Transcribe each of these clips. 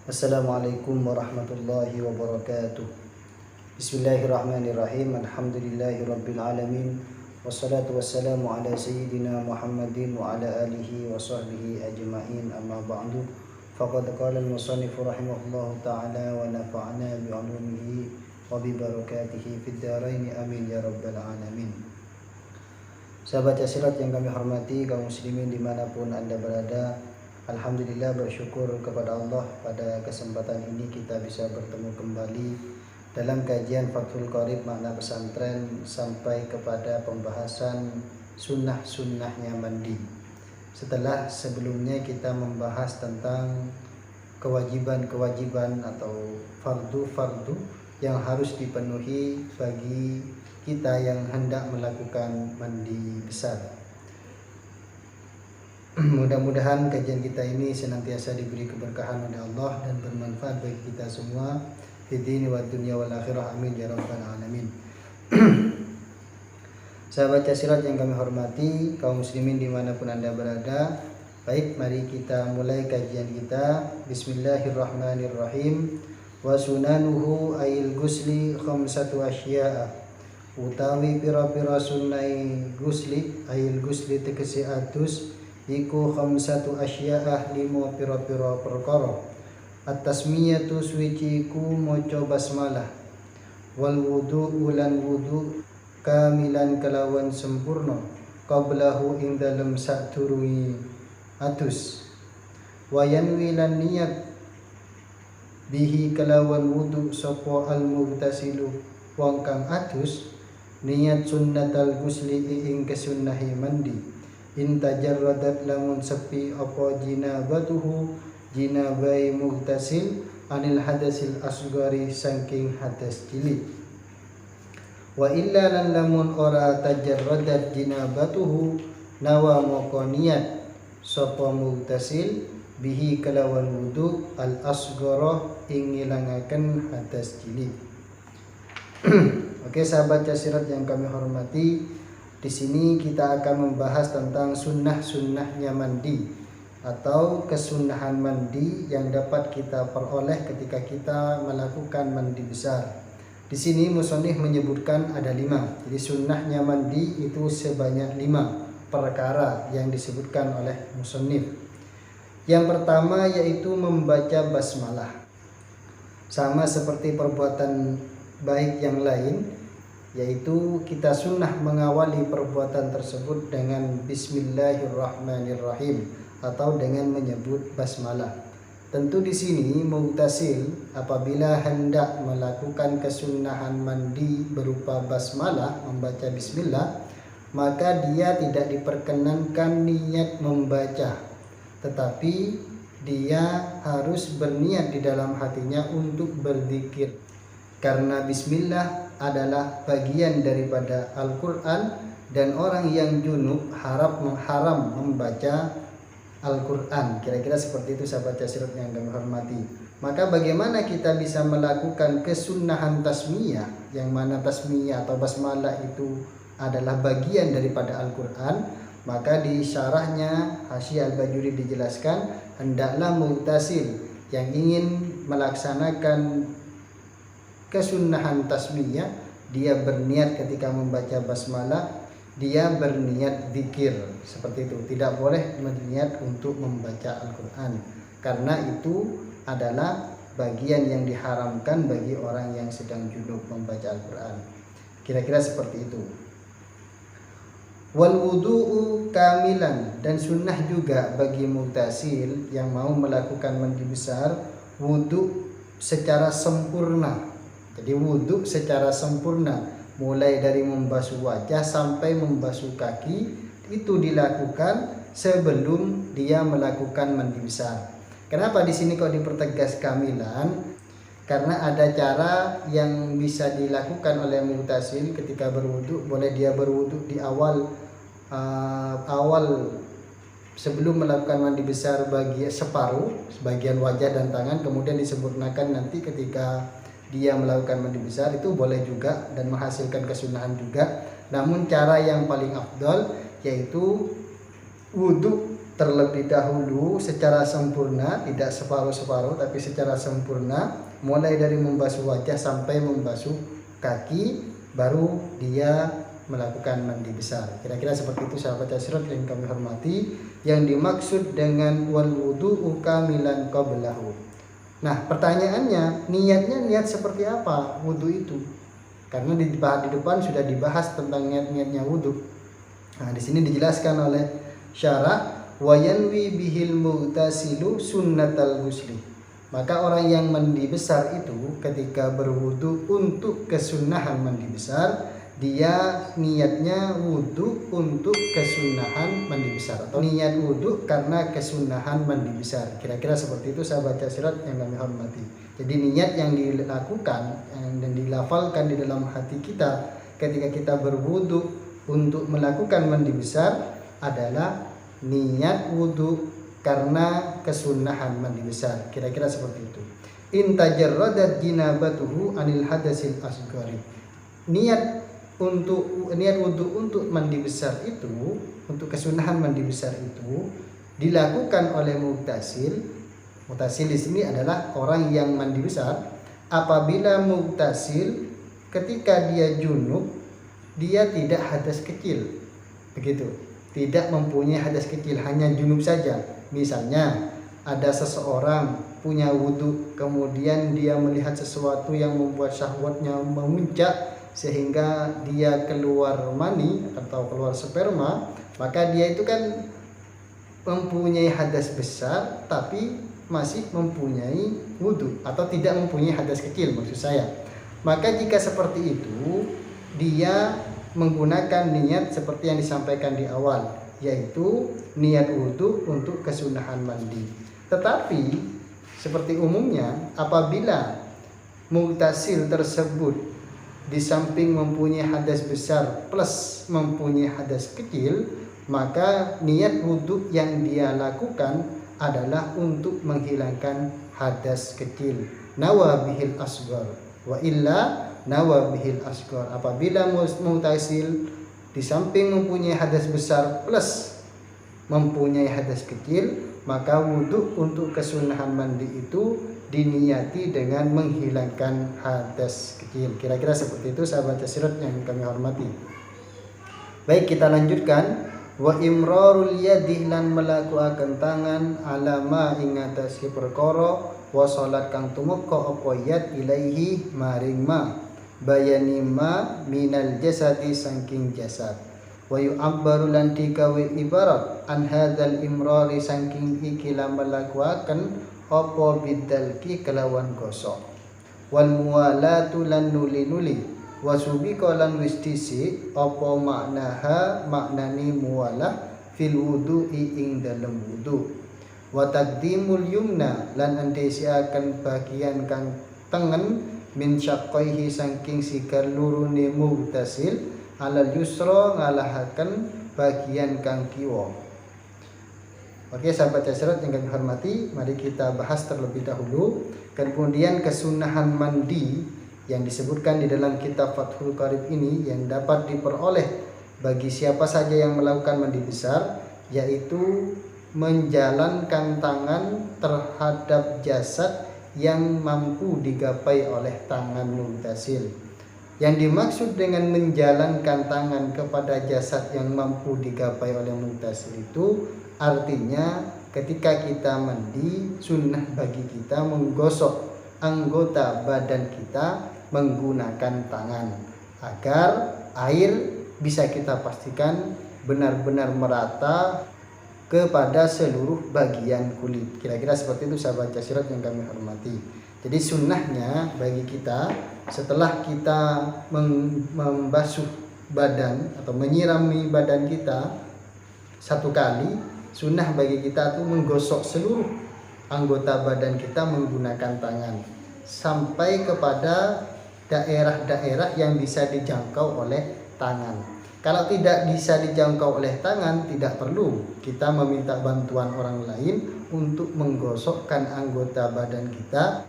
Assalamualaikum warahmatullahi wabarakatuh. Bismillahirrahmanirrahim. Alhamdulillahirabbil alamin. Wassalatu wassalamu ala sayyidina Muhammadin wa ala alihi wa sahbihi ajma'in. Amma ba'du. Faqad qala al-musannif rahimahullahu ta'ala wa nafa'ana bi 'ulumihi wa bi barakatihi fid dharain amin ya rabbal alamin. Sahabat Jasirat yang kami hormati, kaum muslimin dimanapun Anda berada, alhamdulillah bersyukur kepada Allah pada kesempatan ini kita bisa bertemu kembali dalam kajian Fathul Qorib makna pesantren sampai kepada pembahasan sunnah-sunnahnya mandi. Setelah sebelumnya kita membahas tentang kewajiban-kewajiban atau fardu-fardu yang harus dipenuhi bagi kita yang hendak melakukan mandi besar. Mudah-mudahan kajian kita ini senantiasa diberi keberkahan oleh Allah dan bermanfaat bagi kita semua di dini wa dunya wal akhirah, amin ya rabbal alamin. Sahabat Jasirat yang kami hormati, kaum muslimin dimanapun Anda berada, baik, mari kita mulai kajian kita. Bismillahirrahmanirrahim. Wa sunanuhu ayil gusli khamsatu asya'a, utawi pira-pira sunnai gusli, ayil gusli tegese adus iku khamsatu asya'ah, limo pira-pira perkara. At-tasmiyatu suci ku maca basmalah, wal wudu ulan wudu kamilan kelawan sempurna, qablahu ing dalem sadurunge adus. Wa yanwi lan niat bihi kelawan wudu sapa al-mughtasilu wong kang adus, niat sunnatal gusli ing kesunnahi mandi. In tajarradat lamun sepi apa jinabatuhu jinabai mughtasil anil hadasil asgari saking hadas cilik. Wa illa lan lamun ora tajarradat jinabatuhu nawa moko niat sapa mughtasil bihi kelawan wudu al asgara ing ngilangaken hadas cilik. Oke, sahabat Jasirat yang kami hormati, di sini kita akan membahas tentang sunnah-sunnahnya mandi atau kesunahan mandi yang dapat kita peroleh ketika kita melakukan mandi besar. Di sini musannif menyebutkan ada 5. Jadi sunnahnya mandi itu sebanyak 5 perkara yang disebutkan oleh musannif. Yang pertama yaitu membaca basmalah. Sama seperti perbuatan baik yang lain, yaitu kita sunnah mengawali perbuatan tersebut dengan Bismillahirrahmanirrahim atau dengan menyebut basmalah. Tentu di sini mughtasil apabila hendak melakukan kesunahan mandi berupa basmalah, membaca bismillah, maka dia tidak diperkenankan niat membaca, tetapi dia harus berniat di dalam hatinya untuk berzikir. Karena bismillah adalah bagian daripada Al-Quran dan orang yang junub haram membaca Al-Quran. Kira-kira seperti itu sahabat Jasirat yang kami hormati. Maka bagaimana kita bisa melakukan kesunahan tasmiyah, yang mana tasmiyah atau basmalah itu adalah bagian daripada Al-Quran? Maka di syarahnya Hasyi Al-Bajuri dijelaskan, hendaklah mughtasil yang ingin melaksanakan kesunahan tasmiyah, dia berniat ketika membaca basmalah, dia berniat zikir. Seperti itu, tidak boleh berniat untuk membaca Al-Quran, karena itu adalah bagian yang diharamkan bagi orang yang sedang junub membaca Al-Quran. Kira-kira seperti itu. Wal wudu'u kamilan, dan sunnah juga bagi mughtasil yang mau melakukan mandi besar, wudu secara sempurna. Jadi wudhu secara sempurna, mulai dari membasuh wajah sampai membasuh kaki, itu dilakukan sebelum dia melakukan mandi besar. Kenapa di sini kok dipertegas kamilan? Karena ada cara yang bisa dilakukan oleh mughtasil ketika berwudhu. Boleh dia berwudhu di awal sebelum melakukan mandi besar bagian separuh, sebagian wajah dan tangan, kemudian disempurnakan nanti ketika dia melakukan mandi besar, itu boleh juga dan menghasilkan kesunahan juga. Namun cara yang paling afdal yaitu wudhu terlebih dahulu secara sempurna, tidak separuh-separuh tapi secara sempurna, mulai dari membasuh wajah sampai membasuh kaki, baru dia melakukan mandi besar. Kira-kira seperti itu sahabat Asyrad yang kami hormati, yang dimaksud dengan wal wudu'u kamilan qablahu. Nah, pertanyaannya, niat seperti apa wudu itu? Karena di depan sudah dibahas tentang niat-niatnya wudu. Nah, di sini dijelaskan oleh syarah wa yanwi bihil mughtasilu sunnatal ghusli. Maka orang yang mandi besar itu ketika berwudu untuk kesunahan mandi besar, dia niatnya wudu untuk kesunahan mandi besar, atau niat wudu karena kesunahan mandi besar. Kira-kira seperti itu sahabat Asyrad yang kami hormati. Jadi niat yang dilakukan dan dilafalkan di dalam hati kita ketika kita berwudu untuk melakukan mandi besar adalah niat wudu karena kesunahan mandi besar. Kira-kira seperti itu. In tajarradat jinabatuhu anil hadasil asghari. Niat wudu untuk mandi besar itu, untuk kesunahan mandi besar itu dilakukan oleh mughtasil. Mughtasil di sini adalah orang yang mandi besar. Apabila mughtasil ketika dia junub, dia tidak hadas kecil. Begitu. Tidak mempunyai hadas kecil, hanya junub saja. Misalnya ada seseorang punya wudu, kemudian dia melihat sesuatu yang membuat syahwatnya memuncak sehingga dia keluar mani atau keluar sperma, maka dia itu kan mempunyai hadas besar tapi masih mempunyai wudu, atau tidak mempunyai hadas kecil maksud saya. Maka jika seperti itu, dia menggunakan niat seperti yang disampaikan di awal, yaitu niat wudu untuk kesunahan mandi. Tetapi seperti umumnya apabila mughtasil tersebut di samping mempunyai hadas besar plus mempunyai hadas kecil, maka niat wudu yang dia lakukan adalah untuk menghilangkan hadas kecil. Nawa bihil asghar wa illa nawa bihil asghar. Apabila mughtasil di samping mempunyai hadas besar plus mempunyai hadas kecil, maka wudu untuk kesunahan mandi itu diniati dengan menghilangkan hadas kecil. Kira-kira seperti itu sahabat Asyrad yang kami hormati. Baik, kita lanjutkan. Wa imrarul yadi lan melakuaken tangan alama ing atase perkara wa salat kang tumeka apa yad ilaihi maring ma bayani ma minal jasadi saking jasad. Wa yu'abbaru lan digawe ibarat an hadzal imrari saking iki lan melakuaken apa bidalki kelawan gosok. Wal muwalatu lan nuli-nuli wasubika lan wis dhisik apa maknaha maknani muwalah fil wudu'i ing dalem wudu. Wa taqdimul yumna lan andhesiaken bagian kang tengen min syaqqaihi saking sigar lurune mughtasil alal yusra ngalahaken bagian kang kiwa. Oke sahabat Asyrad yang kami hormati, mari kita bahas terlebih dahulu kemudian kesunahan mandi yang disebutkan di dalam kitab Fathul Qarib ini yang dapat diperoleh bagi siapa saja yang melakukan mandi besar, yaitu menjalankan tangan terhadap jasad yang mampu digapai oleh tangan mughtasil. Yang dimaksud dengan menjalankan tangan kepada jasad yang mampu digapai oleh mughtasil itu artinya ketika kita mandi, sunnah bagi kita menggosok anggota badan kita menggunakan tangan agar air bisa kita pastikan benar-benar merata kepada seluruh bagian kulit. Kira-kira seperti itu sahabat Asyrad yang kami hormati. Jadi sunnahnya bagi kita setelah kita membasuh badan atau menyirami badan kita satu kali, sunnah bagi kita itu menggosok seluruh anggota badan kita menggunakan tangan sampai kepada daerah-daerah yang bisa dijangkau oleh tangan. Kalau tidak bisa dijangkau oleh tangan, tidak perlu kita meminta bantuan orang lain untuk menggosokkan anggota badan kita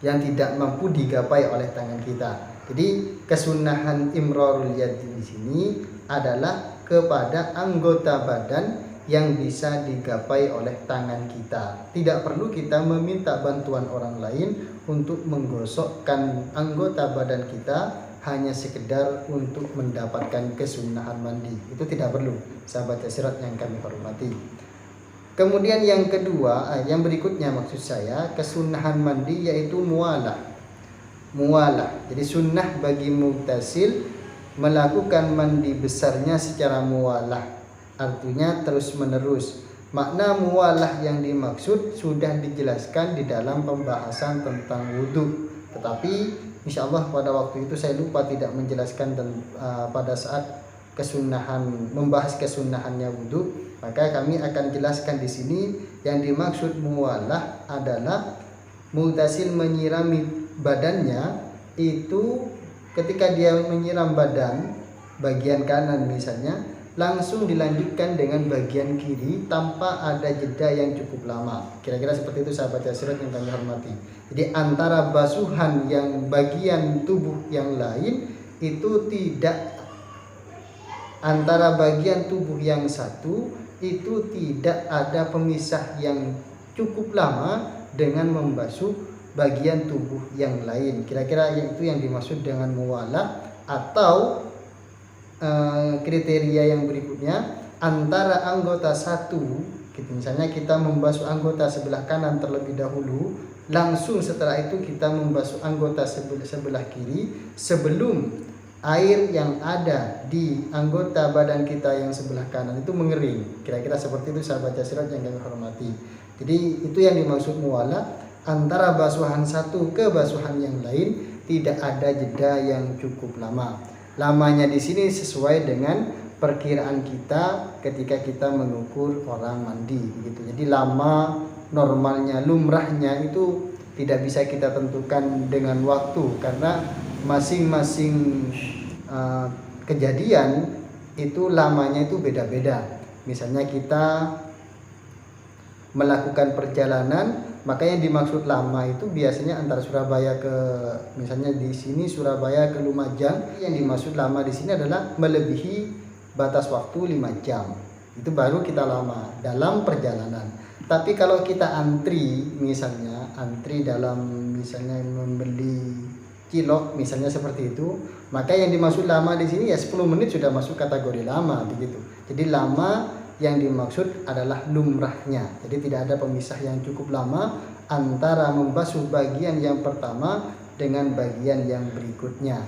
yang tidak mampu digapai oleh tangan kita. Jadi kesunahan imrarul yad di sini adalah kepada anggota badan yang bisa digapai oleh tangan kita. Tidak perlu kita meminta bantuan orang lain untuk menggosokkan anggota badan kita hanya sekedar untuk mendapatkan kesunahan mandi. Itu tidak perlu, sahabat Yasirat yang kami hormati. Kemudian yang kedua, yang berikutnya maksud saya, kesunahan mandi yaitu mualah. Mualah. Jadi sunnah bagi mugtasil melakukan mandi besarnya secara mualah. Artinya terus menerus. Makna mualah yang dimaksud sudah dijelaskan di dalam pembahasan tentang wudhu. Tetapi insya Allah pada waktu itu saya lupa tidak menjelaskan pada saat membahas kesunahannya wudhu. Maka kami akan jelaskan di sini yang dimaksud mualah adalah mugtasil menyirami badannya itu ketika dia menyiram badan bagian kanan misalnya, langsung dilanjutkan dengan bagian kiri tanpa ada jeda yang cukup lama. Kira-kira seperti itu sahabat Yasirat yang kami hormati. Jadi antara basuhan yang bagian tubuh yang lain itu tidak, antara bagian tubuh yang satu itu tidak ada pemisah yang cukup lama dengan membasuh bagian tubuh yang lain. Kira-kira itu yang dimaksud dengan muwalah. Atau kriteria yang berikutnya, antara anggota satu gitu, misalnya kita membasuh anggota sebelah kanan terlebih dahulu, langsung setelah itu kita membasuh anggota sebelah kiri sebelum air yang ada di anggota badan kita yang sebelah kanan itu mengering. Kira-kira seperti itu sahabat Yasirat yang kami hormati. Jadi itu yang dimaksud muwalah, antara basuhan satu ke basuhan yang lain tidak ada jeda yang cukup lama. Lamanya di sini sesuai dengan perkiraan kita ketika kita mengukur orang mandi begitu. Jadi lama normalnya, lumrahnya itu tidak bisa kita tentukan dengan waktu karena masing-masing kejadian itu lamanya itu beda-beda. Misalnya kita melakukan perjalanan, maka yang dimaksud lama itu biasanya antara Surabaya ke, misalnya di sini Surabaya ke Lumajang, yang dimaksud lama di sini adalah melebihi batas waktu 5 jam. Itu baru kita lama dalam perjalanan. Tapi kalau kita antri, misalnya antri dalam misalnya membeli cilok misalnya seperti itu, maka yang dimaksud lama di sini ya 10 menit sudah masuk kategori lama begitu. Jadi lama yang dimaksud adalah lumrahnya. Jadi tidak ada pemisah yang cukup lama antara membasuh bagian yang pertama dengan bagian yang berikutnya.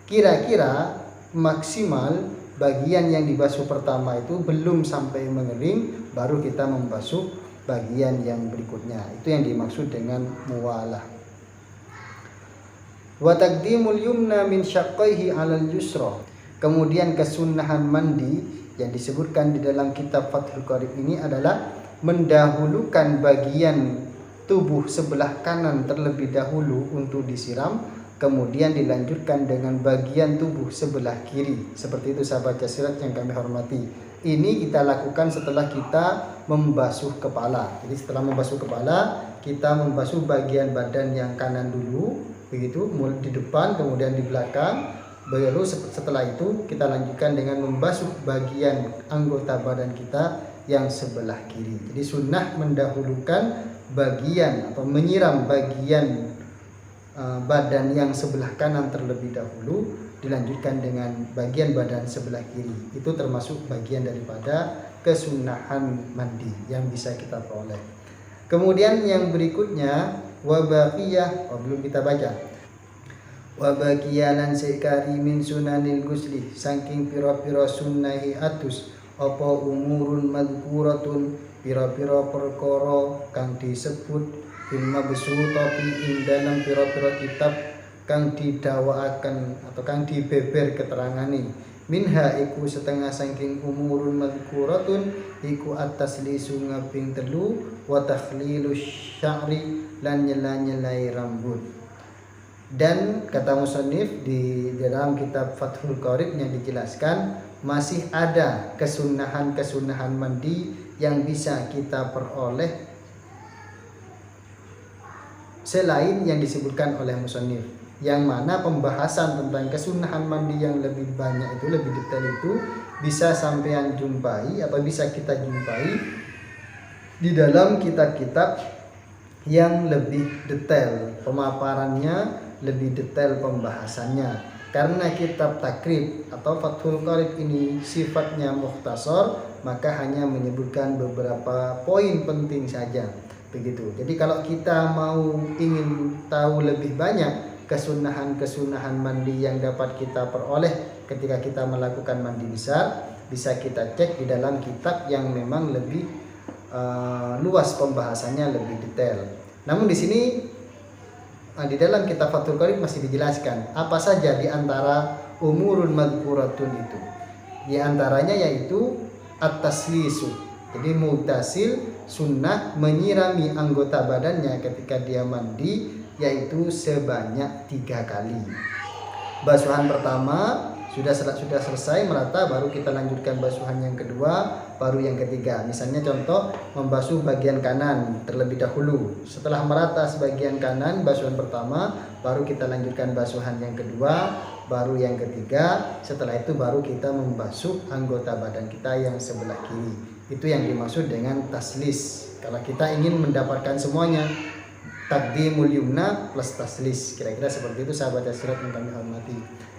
Kira-kira maksimal bagian yang dibasuh pertama itu belum sampai mengering, baru kita membasuh bagian yang berikutnya. Itu yang dimaksud dengan muwalah. Wa taqdimul yumna min syaqqaihi 'alal yusra. Kemudian kesunahan mandi yang disebutkan di dalam kitab Fathul Qorib ini adalah mendahulukan bagian tubuh sebelah kanan terlebih dahulu untuk disiram, kemudian dilanjutkan dengan bagian tubuh sebelah kiri. Seperti itu sahabat Yasirat yang kami hormati. Ini kita lakukan setelah kita membasuh kepala. Jadi setelah membasuh kepala, kita membasuh bagian badan yang kanan dulu, begitu, mulai di depan kemudian di belakang. Baru setelah itu kita lanjutkan dengan membasuh bagian anggota badan kita yang sebelah kiri. Jadi sunnah mendahulukan bagian atau menyiram bagian badan yang sebelah kanan terlebih dahulu, dilanjutkan dengan bagian badan sebelah kiri. Itu termasuk bagian daripada kesunahan mandi yang bisa kita peroleh. Kemudian yang berikutnya wabaqiyah, belum kita baca. Wa baqiyalan sekari min sunanil gusli, saking pira-pira sunnahi atus apa umurun madhkuratun, pira-pira perkara kang disebut fil mabsutati ing dalam pira-pira kitab kang didawaaken atau kang dibeber keterangane. Minha iku setengah saking umurun madhkuratun iku at-taslisu ngaping 3 wa takhlilus sya'ri lan nyela-nyelai rambut. Dan kata musannif di dalam kitab Fathul Qoribnya dijelaskan masih ada kesunahan-kesunahan mandi yang bisa kita peroleh selain yang disebutkan oleh musannif, yang mana pembahasan tentang kesunahan mandi yang lebih banyak itu, lebih detail itu bisa sampean jumpai atau bisa kita jumpai di dalam kitab-kitab yang lebih detail pemaparannya, lebih detail pembahasannya. Karena kitab takrib atau Fathul Qorib ini sifatnya mukhtasar, maka hanya menyebutkan beberapa poin penting saja. Begitu. Jadi kalau kita mau ingin tahu lebih banyak kesunahan-kesunahan mandi yang dapat kita peroleh ketika kita melakukan mandi besar, bisa kita cek di dalam kitab yang memang lebih luas pembahasannya, lebih detail. Namun di sini di dalam kitab Fathul Qorib masih dijelaskan apa saja di antara umurun madhkuratun itu. Di antaranya yaitu at-taslisu. Jadi mughtasil sunnah menyirami anggota badannya ketika dia mandi yaitu sebanyak 3 kali. Basuhan pertama sudah selesai merata, baru kita lanjutkan basuhan yang kedua, baru yang ketiga. Misalnya contoh membasuh bagian kanan terlebih dahulu. Setelah merata sebagian kanan basuhan pertama, baru kita lanjutkan basuhan yang kedua, baru yang ketiga. Setelah itu baru kita membasuh anggota badan kita yang sebelah kiri. Itu yang dimaksud dengan taslis. Kalau kita ingin mendapatkan semuanya, taqdimul yumna plus taslis. Kira-kira seperti itu sahabat Yasrat yang kami hormati.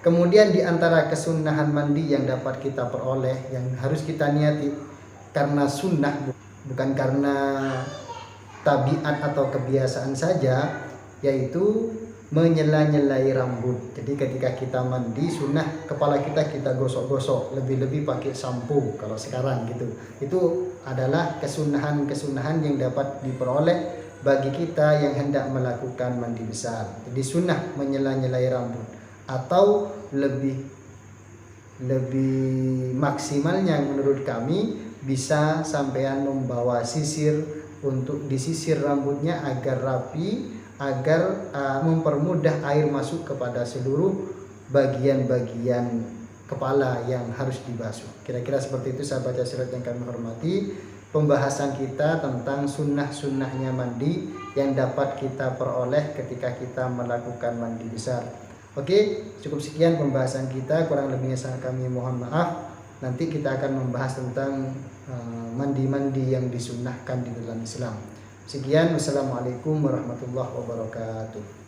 Kemudian di antara kesunahan mandi yang dapat kita peroleh, yang harus kita niati karena sunnah, bukan karena tabiat atau kebiasaan saja, yaitu menyela-nyelai rambut. Jadi ketika kita mandi sunnah kepala kita gosok-gosok, lebih-lebih pakai sampo kalau sekarang gitu. Itu adalah kesunahan-kesunahan yang dapat diperoleh bagi kita yang hendak melakukan mandi besar. Jadi sunnah menyela-nyelai rambut, atau lebih maksimalnya menurut kami bisa sampean membawa sisir untuk disisir rambutnya agar rapi, agar mempermudah air masuk kepada seluruh bagian-bagian kepala yang harus dibasuh. Kira-kira seperti itu sahabat Yasrat yang kami hormati, pembahasan kita tentang sunnah-sunnahnya mandi yang dapat kita peroleh ketika kita melakukan mandi besar. Oke, cukup sekian pembahasan kita, kurang lebihnya sangat kami mohon maaf. Nanti kita akan membahas tentang mandi-mandi yang disunnahkan di dalam Islam. Sekian, wassalamualaikum warahmatullahi wabarakatuh.